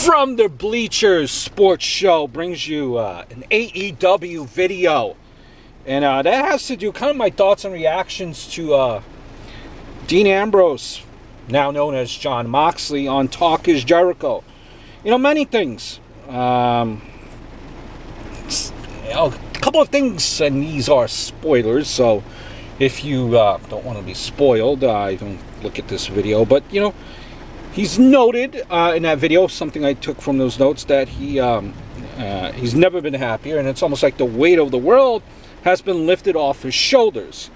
From the Bleachers Sports Show brings you an AEW video. And that has to do kind of my thoughts and reactions to Dean Ambrose, now known as Jon Moxley, on Talk is Jericho. You know, many things. A couple of things, and these are spoilers, so if you don't want to be spoiled, don't look at this video. But, you know, he's noted in that video, something I took from those notes, that he's never been happier, and it's almost like the weight of the world has been lifted off his shoulders.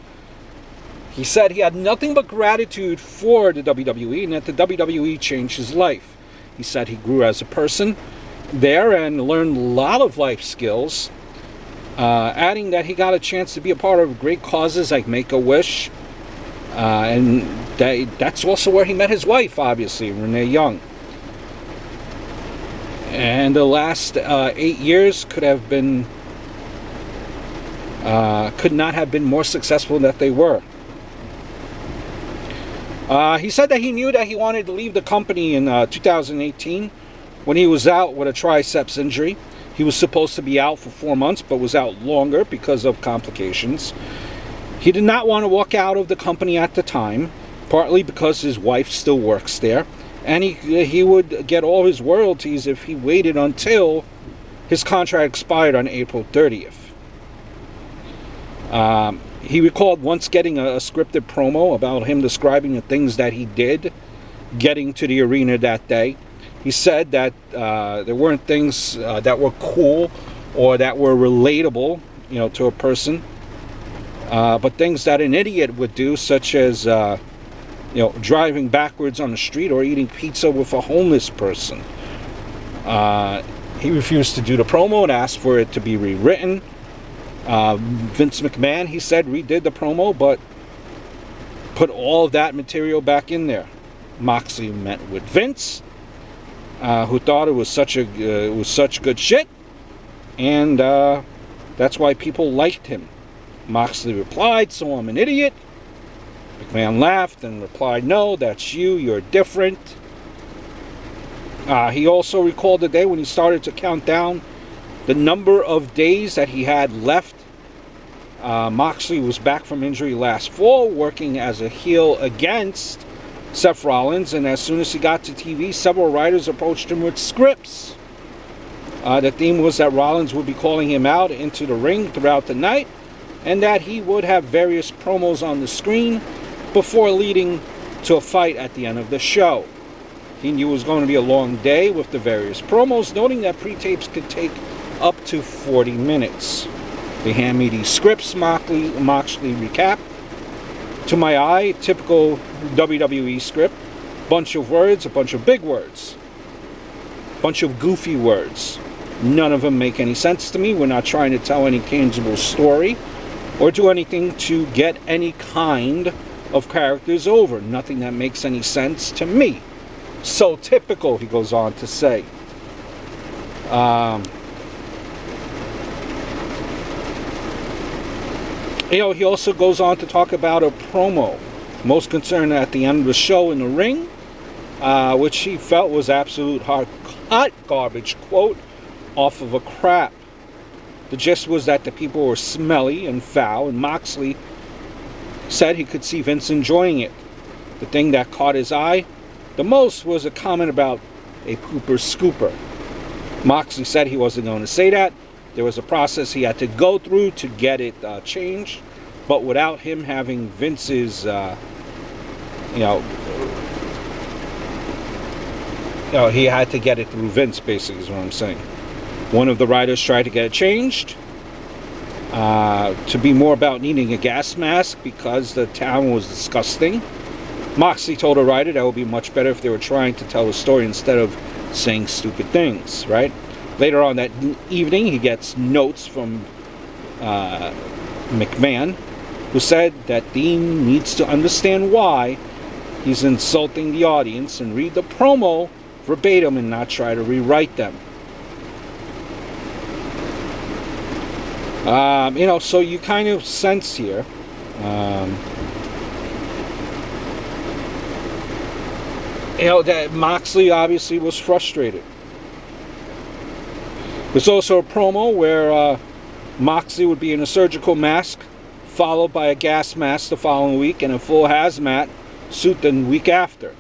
He said he had nothing but gratitude for the WWE, and that the WWE changed his life. He said he grew as a person there and learned a lot of life skills, adding that he got a chance to be a part of great causes like Make-A-Wish, and that's also where he met his wife, obviously, Renee Young. And the last 8 years could not have been more successful than they were. He said that he knew that he wanted to leave the company in 2018 when he was out with a triceps injury. He was supposed to be out for 4 months, but was out longer because of complications. He did not want to walk out of the company at the time, partly because his wife still works there, and he would get all his royalties if he waited until his contract expired on April 30th. He recalled once getting a scripted promo about him describing the things that he did getting to the arena that day. He said that there weren't things that were cool or that were relatable, you know, to a person, but things that an idiot would do, such as driving backwards on the street or eating pizza with a homeless person. He refused to do the promo and asked for it to be rewritten. Vince McMahon, he said, redid the promo, but put all of that material back in there. Moxley met with Vince, who thought it was such good shit, and that's why people liked him. Moxley replied, "So I'm an idiot?" McMahon laughed and replied, "No, that's you. You're different." He also recalled the day when he started to count down the number of days that he had left. Moxley was back from injury last fall, working as a heel against Seth Rollins, and as soon as he got to TV, several writers approached him with scripts. The theme was that Rollins would be calling him out into the ring throughout the night, and that he would have various promos on the screen before leading to a fight at the end of the show. He knew it was going to be a long day with the various promos, noting that pre-tapes could take up to 40 minutes. They hand me these scripts, Moxley recapped. To my eye, typical WWE script. Bunch of words, a bunch of big words. Bunch of goofy words. None of them make any sense to me. We're not trying to tell any tangible story or do anything to get any kind of characters over. Nothing that makes any sense to me. So typical, he goes on to say. He also goes on to talk about a promo, most concerned at the end of the show in the ring, which he felt was absolute hot garbage, quote, off of a crap. The gist was that the people were smelly and foul, and Moxley said he could see Vince enjoying it. The thing that caught his eye the most was a comment about a pooper scooper. Moxley said he wasn't going to say that. There was a process he had to go through to get it changed, but without him having Vince's, he had to get it through Vince, basically, is what I'm saying. One of the writers tried to get it changed to be more about needing a gas mask because the town was disgusting. Moxley told a writer that it would be much better if they were trying to tell a story instead of saying stupid things, right? Later on that evening, he gets notes from McMahon, who said that Dean needs to understand why he's insulting the audience and read the promo verbatim and not try to rewrite them. So you kind of sense here that Moxley obviously was frustrated. There's also a promo where Moxley would be in a surgical mask, followed by a gas mask the following week and a full hazmat suit the week after.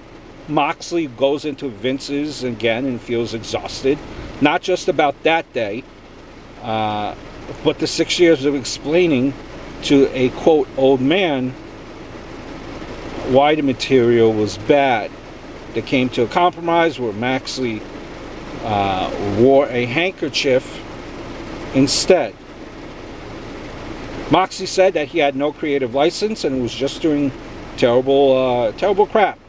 Moxley goes into Vince's again and feels exhausted, not just about that day, but the 6 years of explaining to a, quote, old man why the material was bad. They came to a compromise where Moxley wore a handkerchief instead. Moxley said that he had no creative license and was just doing terrible crap.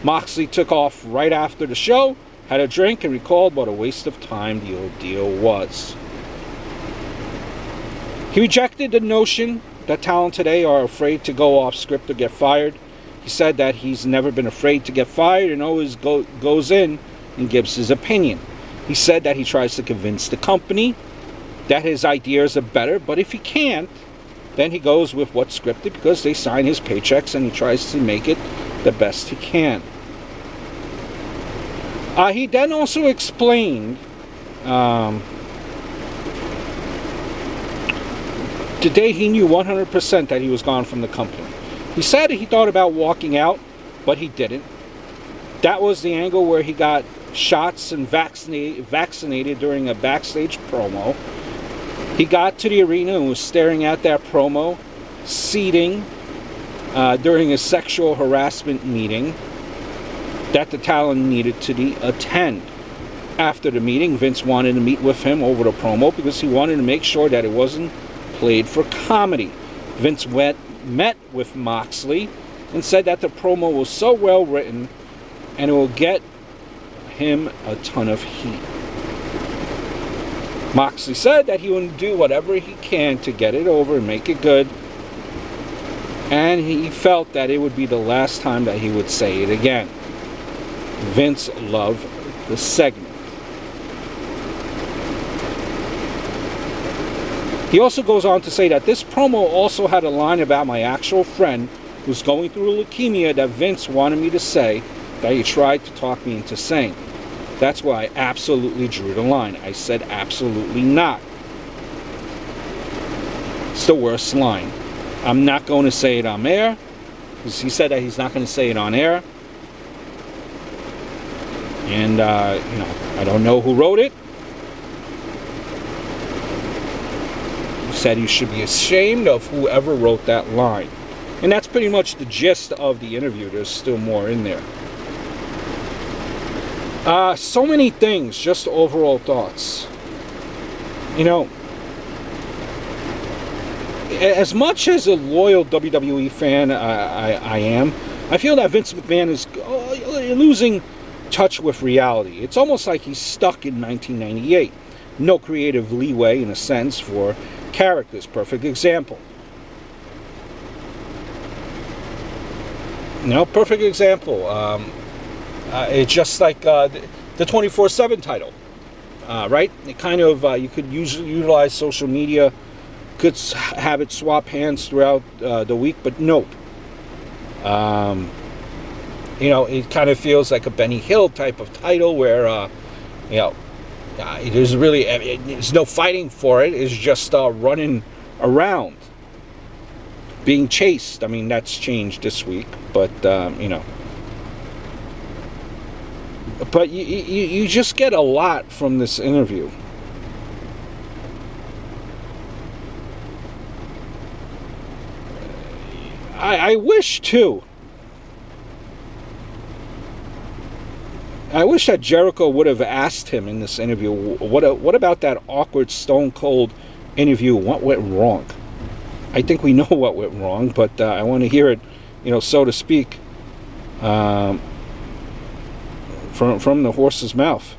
Moxley took off right after the show, had a drink, and recalled what a waste of time the ordeal was. He rejected the notion that talent today are afraid to go off script or get fired. He said that he's never been afraid to get fired and always goes in and gives his opinion. He said that he tries to convince the company that his ideas are better, but if he can't, then he goes with what's scripted because they sign his paychecks and he tries to make it the best he can. He then also explained the day he knew 100% that he was gone from the company. He said he thought about walking out, but he didn't. That was the angle where he got shots and vaccinated during a backstage promo. He got to the arena and was staring at that promo, seating during a sexual harassment meeting that the talent needed to attend. After the meeting, Vince wanted to meet with him over the promo because he wanted to make sure that it wasn't played for comedy. Vince met with Moxley and said that the promo was so well written and it will get him a ton of heat. Moxley said that he would do whatever he can to get it over and make it good, and he felt that it would be the last time that he would say it again. Vince loved the segment. He also goes on to say that this promo also had a line about my actual friend who's going through leukemia that Vince wanted me to say that he tried to talk me into saying. That's why I absolutely drew the line. I said absolutely not. It's the worst line. I'm not going to say it on air, because he said that he's not going to say it on air. And, I don't know who wrote it. He said you should be ashamed of whoever wrote that line. And that's pretty much the gist of the interview. There's still more in there. So many things, just overall thoughts. As much as a loyal WWE fan I am, I feel that Vince McMahon is losing touch with reality. It's almost like he's stuck in 1998. No creative leeway, in a sense, for characters. Perfect example. Perfect example. It's just like the 24/7 title, right? It kind of, you could utilize social media, could have it swap hands throughout the week, but nope. It kind of feels like a Benny Hill type of title where, there's no fighting for it. It's just running around, being chased. I mean, that's changed this week, but, But you just get a lot from this interview. I wish, too. I wish that Jericho would have asked him in this interview, what about that awkward Stone Cold interview? What went wrong? I think we know what went wrong, but I want to hear it, so to speak, from the horse's mouth.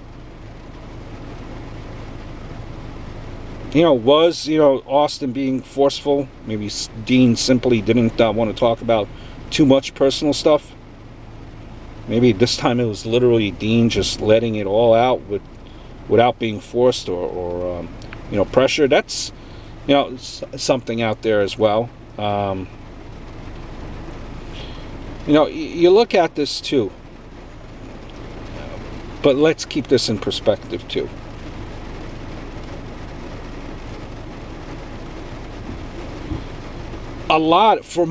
Was Austin being forceful? Maybe Dean simply didn't want to talk about too much personal stuff. Maybe this time it was literally Dean just letting it all out without being forced or pressure. That's something out there as well. You look at this too. But let's keep this in perspective too. a lot for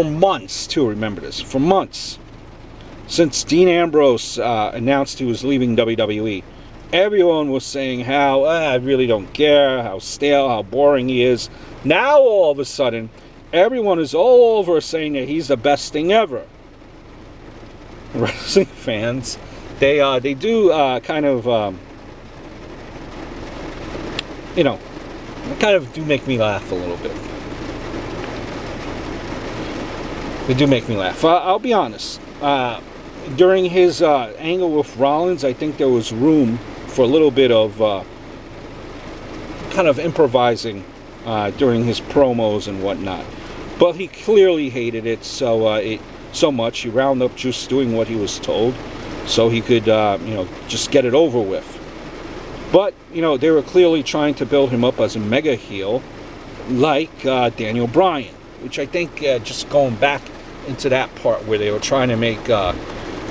months too. Remember this, for months since Dean Ambrose announced he was leaving WWE. Everyone was saying how I really don't care, how stale, how boring he is. Now all of a sudden, everyone is all over saying that he's the best thing ever. Wrestling fans, they do kind of you know, kind of do make me laugh a little bit. They do make me laugh. I'll be honest. During his angle with Rollins, I think there was room for a little bit of kind of improvising during his promos and whatnot. But he clearly hated it so much. He wound up just doing what he was told so he could, you know, just get it over with. But, you know, they were clearly trying to build him up as a mega heel like Daniel Bryan, which I think just going back into that part where they were trying to make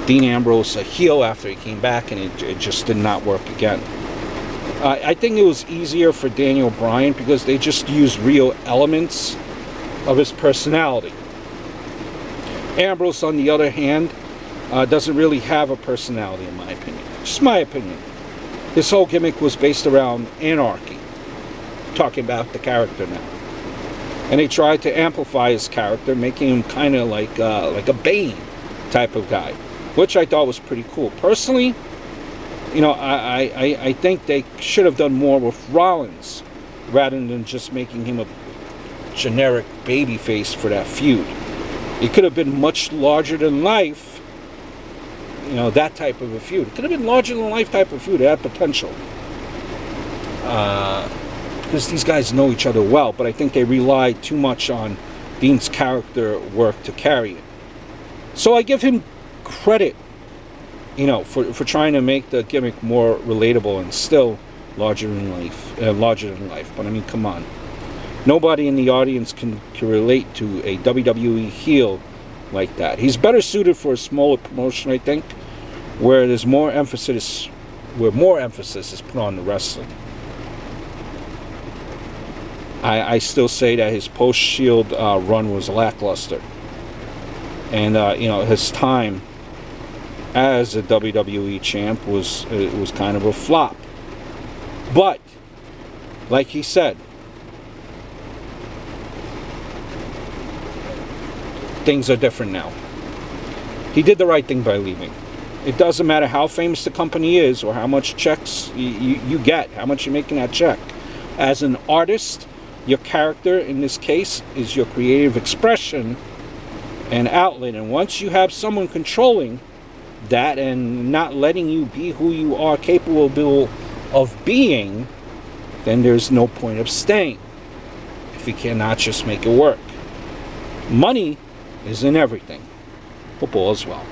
Dean Ambrose a heel after he came back, and it just did not work again. I think it was easier for Daniel Bryan because they just used real elements of his personality. Ambrose, on the other hand, doesn't really have a personality, in my opinion. Just my opinion. His whole gimmick was based around anarchy. Talking about the character now. And they tried to amplify his character, making him kind of like a Bane type of guy, which I thought was pretty cool. Personally, you know, I think they should have done more with Rollins rather than just making him a generic babyface for that feud. It could have been much larger than life, you know, that type of a feud. It could have been larger than life type of feud. It had potential. Because these guys know each other well, but I think they relied too much on Dean's character work to carry it. So I give him credit, you know, for trying to make the gimmick more relatable and still larger than life. But I mean, come on. Nobody in the audience can relate to a WWE heel like that. He's better suited for a smaller promotion, I think, where there's more emphasis, is put on the wrestling. I still say that his post-Shield run was lackluster, and you know, his time as a WWE champ was kind of a flop. But like he said, things are different now. He did the right thing by leaving. It doesn't matter how famous the company is or how much checks you get, how much you make in that check. As an artist, your character, in this case, is your creative expression and outlet. And once you have someone controlling that and not letting you be who you are capable of being, then there's no point of staying if you cannot just make it work. Money isn't everything. Hope all is well.